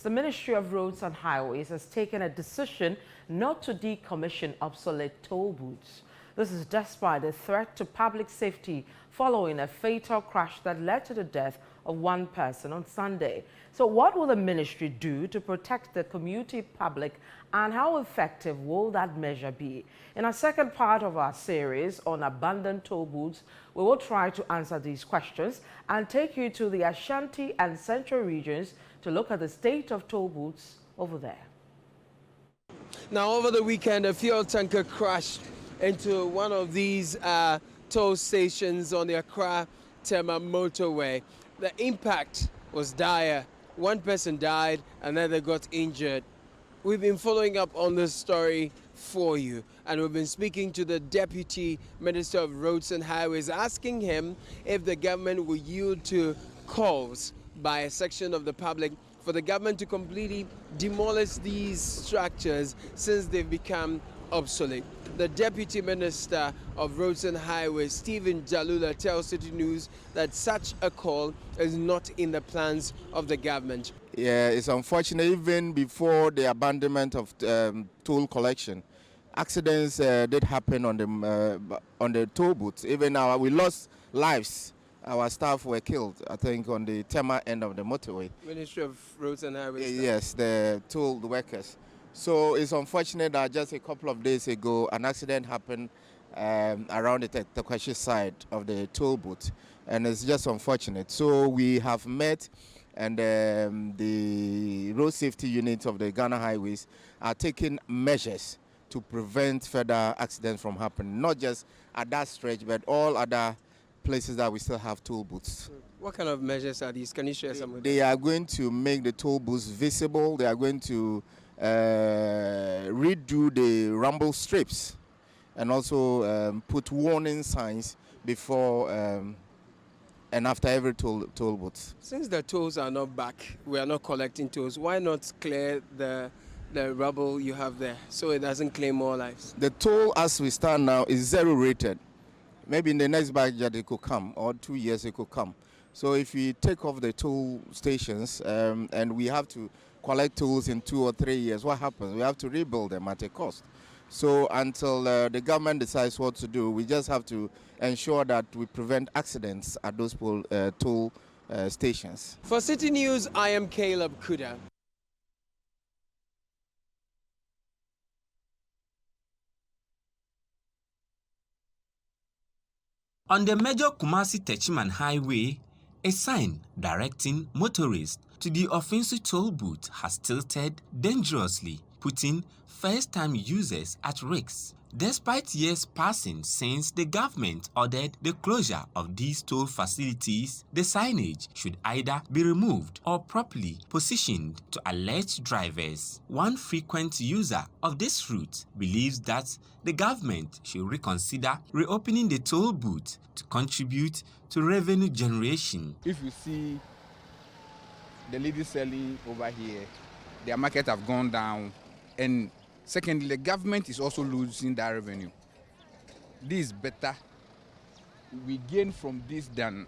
the Ministry of Roads and Highways has taken a decision not to decommission obsolete toll booths. This is despite a threat to public safety following a fatal crash that led to the death of one person on Sunday. So what will the ministry do to protect the commuting public, and how effective will that measure be? In our second part of our series on abandoned toll booths, we will try to answer these questions and take you to the Ashanti and Central regions to look at the state of toll booths over there. Now, over the weekend, a fuel tanker crashed into one of these toll stations on the Accra-Tema motorway. The impact was dire. One person died, another got injured. We've been following up on this story for you, and we've been speaking to the Deputy Minister of Roads and Highways, asking him if the government will yield to calls by a section of the public for the government to completely demolish these structures since they've become obsolete. The Deputy Minister of Roads and Highways, Stephen Jalula, tells Citi News that such a call is not in the plans of the government. Yeah, it's unfortunate. Even before the abandonment of toll collection, accidents did happen on the toll booths. Even we lost lives. Our staff were killed, I think, on the Tema end of the motorway. Ministry of Roads and Highways. Yes, the toll workers. So it's unfortunate that just a couple of days ago, an accident happened around the Tekwashi side of the toll booth, and it's just unfortunate. So we have met, and the road safety unit of the Ghana Highways are taking measures to prevent further accidents from happening, not just at that stretch, but all other places that we still have toll booths. What kind of measures are these? Can you share some with us? They are going to make the toll booths visible. They are going to redo the rumble strips and also put warning signs before and after every toll booth. Since the tolls are not back, we are not collecting tolls, why not clear the rubble you have there so it doesn't claim more lives? The toll as we stand now is 0 rated. Maybe in the next budget it could come, or 2 years it could come. So if we take off the toll stations and we have to collect tolls in 2 or 3 years, what happens? We have to rebuild them at a cost. So until the government decides what to do, we just have to ensure that we prevent accidents at those toll stations. For Citi News, I am Caleb Kuda. On the major Kumasi-Techiman Highway, a sign directing motorists to the Ofinsu toll booth has tilted dangerously, putting first-time users at risk. Despite years passing since the government ordered the closure of these toll facilities, the signage should either be removed or properly positioned to alert drivers. One frequent user of this route believes that the government should reconsider reopening the toll booth to contribute to revenue generation. If you see the ladies selling over here, their market have gone down, and secondly, the government is also losing that revenue. This is better. We gain from this than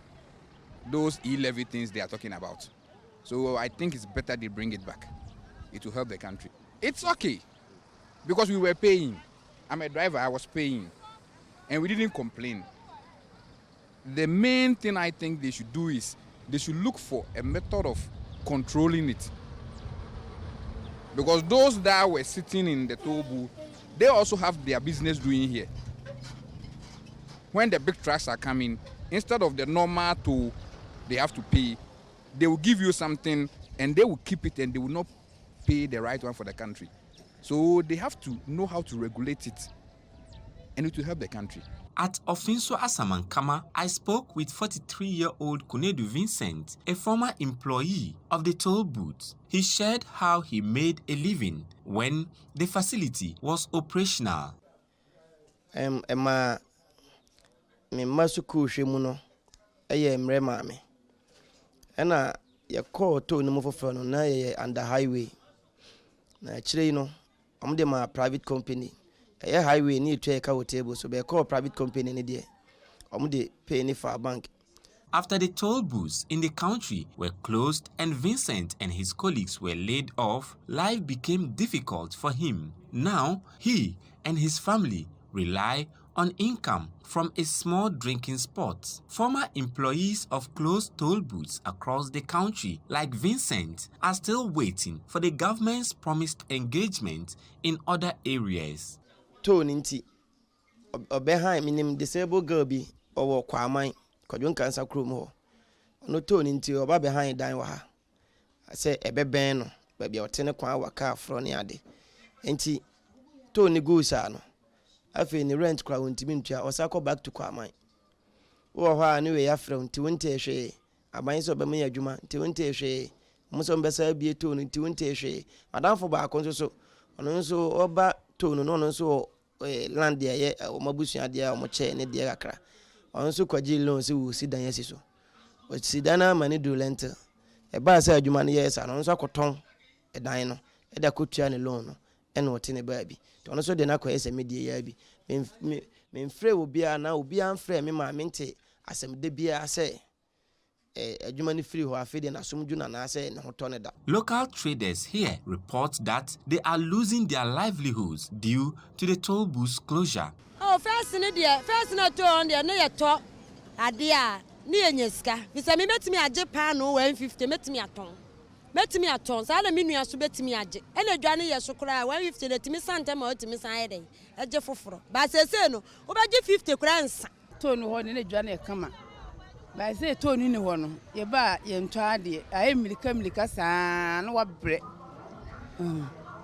those e-levy things they are talking about. So I think it's better they bring it back. It will help the country. It's okay, because we were paying. I'm a driver, I was paying, and we didn't complain. The main thing I think they should do is they should look for a method of controlling it. Because those that were sitting in the toll booth, they also have their business doing here. When the big trucks are coming, instead of the normal toll they have to pay, they will give you something and they will keep it and they will not pay the right one for the country. So they have to know how to regulate it, and it will help the country. At Ofinsu Asamankama, I spoke with 43-year-old Kunedu Vincent, a former employee of the toll booth. He shared how he made a living when the facility was operational. Emma me masuku hwemuno eye mrema me. Ena ye call to no mofofo no na ye under highway. Na chire no, amde ma private company. A highway need to take out table, so be call private company in there. They pay any for a bank. after the toll booths in the country were closed and Vincent and his colleagues were laid off, life became difficult for him. Now, he and his family rely on income from a small drinking spot. Former employees of closed toll booths across the country, like Vincent, are still waiting for the government's promised engagement in other areas. Toll ninti behind minim disabled girl bi owo kwamai kwadwon cancer krom ho. No toll ninti oba behind dan wa ha. Say ebeben no ba bia otene kwa waka afro ne ade. Enti toll ni go sa no. Afi ni rent kwa wontimi ntua osako back to kwamai. Wo ho ani we afro nti wonte hwe aban so be me adwuma nti wonte hwe muso mbesa bie toll nti wonte hwe madamfo ba akon so ono nso oba toll no nso land ye o mabusua de o mo che ne de kakra ono nso kwaji loan se wo si dan yesi o si dan na mani do lent e ba sa adwuma ne yes ano nso akoton e dan no e da kotua ne loan no e na o te ne ba bi to ono so de na kwa ese medie ya bi me mfre obi a na obi an frɛ me ma mente asem de bia se Local traders here report that they are losing their livelihoods due to the toll booth closure. Oh, first na to on there no yeto adia ni enyeska. Bisa me metimi age pa no 150 metimi aton. Sa na me nua so betimi age. Ene dwane ye so kura 150 na timi santa ma otimi san ye den. Age foforo. Ba sese no, obaje 50 kura nsa. To no ho ne dwane e kama. Ba say to ni ho no ye ba ye ntwa de aye milika saa no wa bre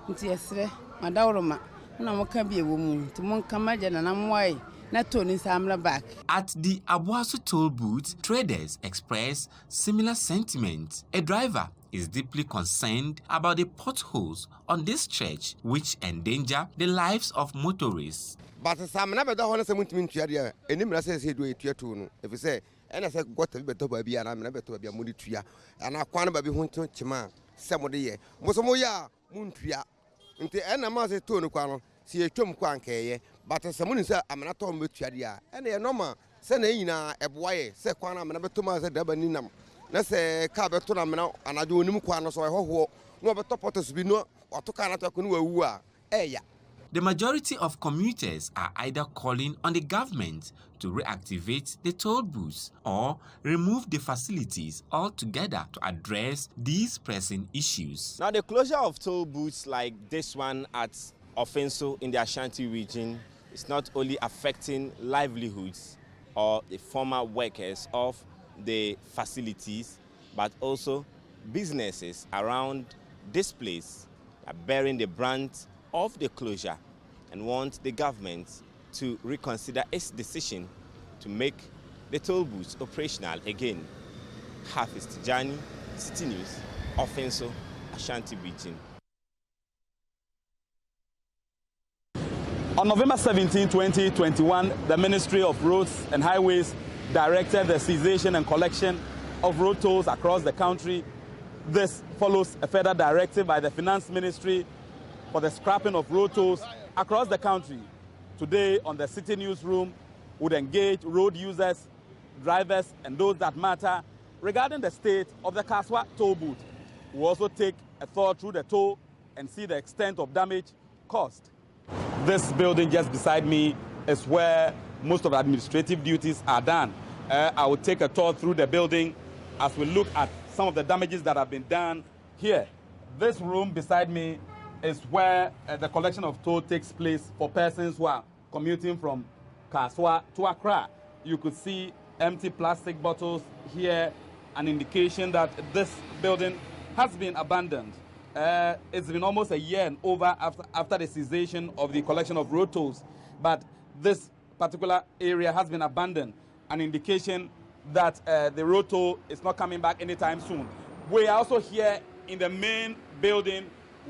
nti yesre madawroma na mo ka bi ewo mu nti mo kama je na namwai na to ni samla back. At the Abuasu toll booth, traders express similar sentiments. A driver is deeply concerned about the potholes on this stretch which endanger the lives of motorists. But samna be do ho na se muntimi ntwa de enim na se do etua to no if say and I said, "Got to be better by and I'm never to be a monetria, and I can't be hunting Chima, some of the year. Mosamoya, Muntria, into an amount of Tono, see a chum quanke, but as someone said, I'm not on with Chadia, and they are normal, Senaina, a boy, Sequana, never to Master Dabaninam. Let's say Cabertonam, and I do Nimuquano, so I hope no but top of be no or to Canada Kunua, eh. The majority of commuters are either calling on the government to reactivate the toll booths or remove the facilities altogether to address these pressing issues. Now, the closure of toll booths like this one at Offenso in the Ashanti region is not only affecting livelihoods or the former workers of the facilities, but also businesses around this place are bearing the brunt of the closure and want the government to reconsider its decision to make the toll booths operational again. Hafiz Tijani, Citi News, Offenso, Ashanti region. On November 17, 2021, the Ministry of Roads and Highways directed the cessation and collection of road tolls across the country. This follows a further directive by the Finance Ministry for the scrapping of road tolls across the country. Today, on the Citi Newsroom, would engage road users, drivers, and those that matter regarding the state of the Kaswa toll booth. We'll also take a tour through the toll and see the extent of damage caused. This building just beside me is where most of the administrative duties are done. I will take a tour through the building as we look at some of the damages that have been done here. This room beside me is where the collection of toll takes place for persons who are commuting from Kaswa to Accra. You could see empty plastic bottles here, an indication that this building has been abandoned. It's been almost a year and over after the cessation of the collection of road tolls, but this particular area has been abandoned, an indication that the road toll is not coming back anytime soon. We are also here in the main building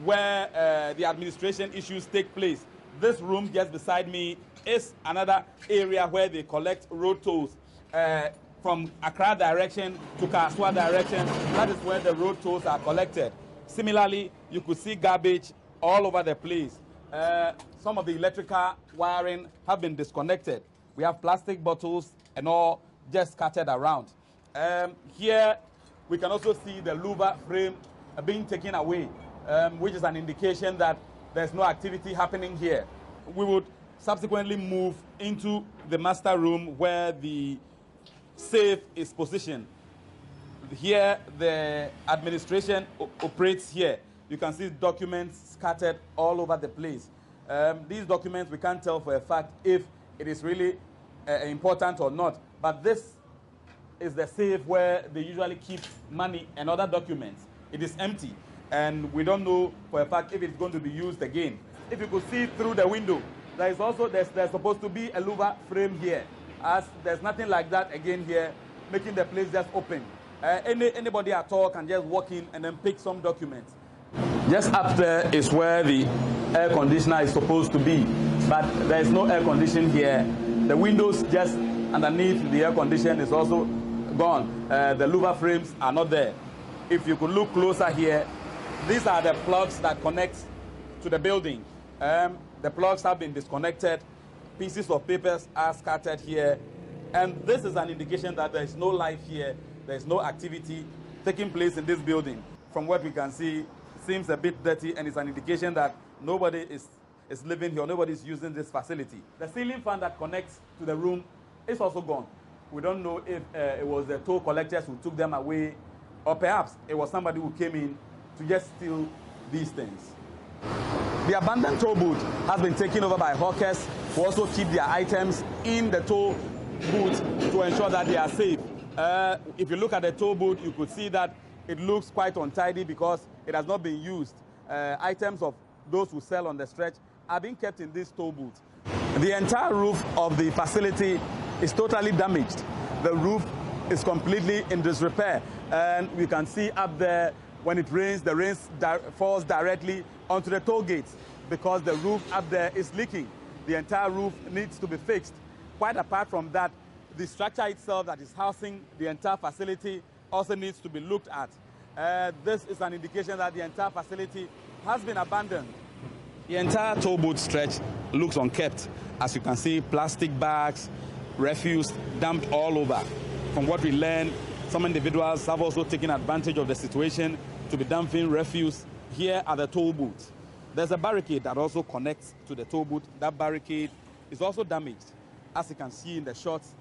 where the administration issues take place. This room just beside me is another area where they collect road tolls from Accra direction to Kaswa direction. That is where the road tolls are collected. Similarly, you could see garbage all over the place. Some of the electrical wiring have been disconnected. We have plastic bottles and all just scattered around. Here we can also see the louver frame being taken away, which is an indication that there's no activity happening here. We would subsequently move into the master room where the safe is positioned. Here, the administration operates here. You can see documents scattered all over the place. These documents, we can't tell for a fact if it is really important or not, but this is the safe where they usually keep money and other documents. It is empty, and we don't know for a fact if it's going to be used again. If you could see through the window, there's supposed to be a louver frame here, as there's nothing like that again here, making the place just open. Anybody at all can just walk in and then pick some documents. Just up there is where the air conditioner is supposed to be, but there is no air conditioning here. The windows just underneath the air conditioner is also gone. The louver frames are not there. If you could look closer here, these are the plugs that connect to the building. The plugs have been disconnected. Pieces of papers are scattered here. And this is an indication that there is no life here. There is no activity taking place in this building. From what we can see, it seems a bit dirty, and it's an indication that nobody is living here, nobody is using this facility. The ceiling fan that connects to the room is also gone. We don't know if it was the toll collectors who took them away, or perhaps it was somebody who came in to just steal these things. The abandoned toll booth has been taken over by hawkers who also keep their items in the toll booth to ensure that they are safe. If you look at the toll booth, you could see that it looks quite untidy because it has not been used. Items of those who sell on the stretch are being kept in this toll booth. The entire roof of the facility is totally damaged. The roof is completely in disrepair, and we can see up there when it rains, the rain falls directly onto the toll gates because the roof up there is leaking. The entire roof needs to be fixed. Quite apart from that, the structure itself that is housing the entire facility also needs to be looked at. This is an indication that the entire facility has been abandoned. The entire toll booth stretch looks unkept. As you can see, plastic bags, refuse dumped all over. From what we learned, some individuals have also taken advantage of the situation to be dumping refuse here at the toll booth. There's a barricade that also connects to the toll booth. That barricade is also damaged. As you can see in the shots,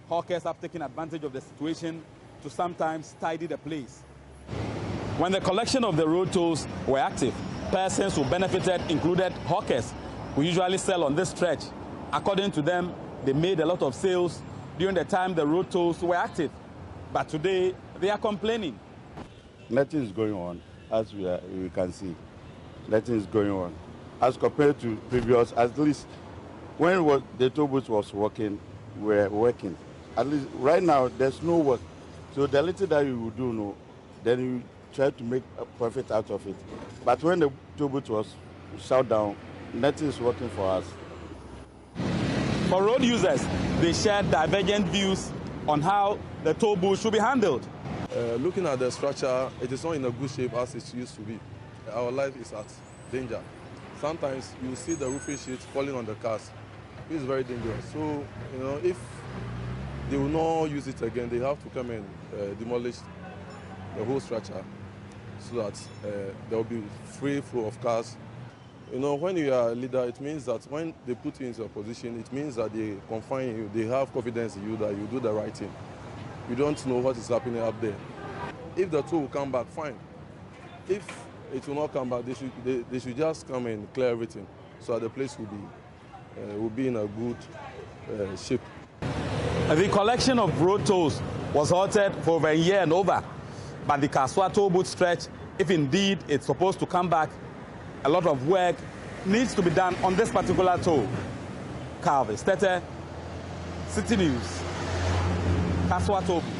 hawkers have taken advantage of the situation to sometimes tidy the place. When the collection of the road tolls were active, persons who benefited included hawkers who usually sell on this stretch. According to them, they made a lot of sales during the time the road tolls were active. But today, they are complaining. Nothing is going on, as we can see. Nothing is going on. As compared to previous, at least when the toll booth was working, we were working. At least right now, there's no work. So the little that you will do, no, then you try to make a profit out of it. But when the toll booth was shut down, nothing is working for us. For road users, they shared divergent views on how the toll booth should be handled. Looking at the structure, it is not in a good shape as it used to be. Our life is at danger. Sometimes you see the roofing sheets falling on the cars. It's very dangerous. So, if they will not use it again, they have to come and demolish the whole structure so that there will be free flow of cars. When you are a leader, it means that when they put you into a position, it means that they confine you, they have confidence in you that you do the right thing. You don't know what is happening up there. If the toll will come back, fine. If it will not come back, they should just come and clear everything so that the place will be in a good shape. The collection of road tolls was halted for over a year and over. But the Kaswa toll booth stretch, if indeed it's supposed to come back, a lot of work needs to be done on this particular toll. Calvin Stete, Citi News, Kaswa toll booth.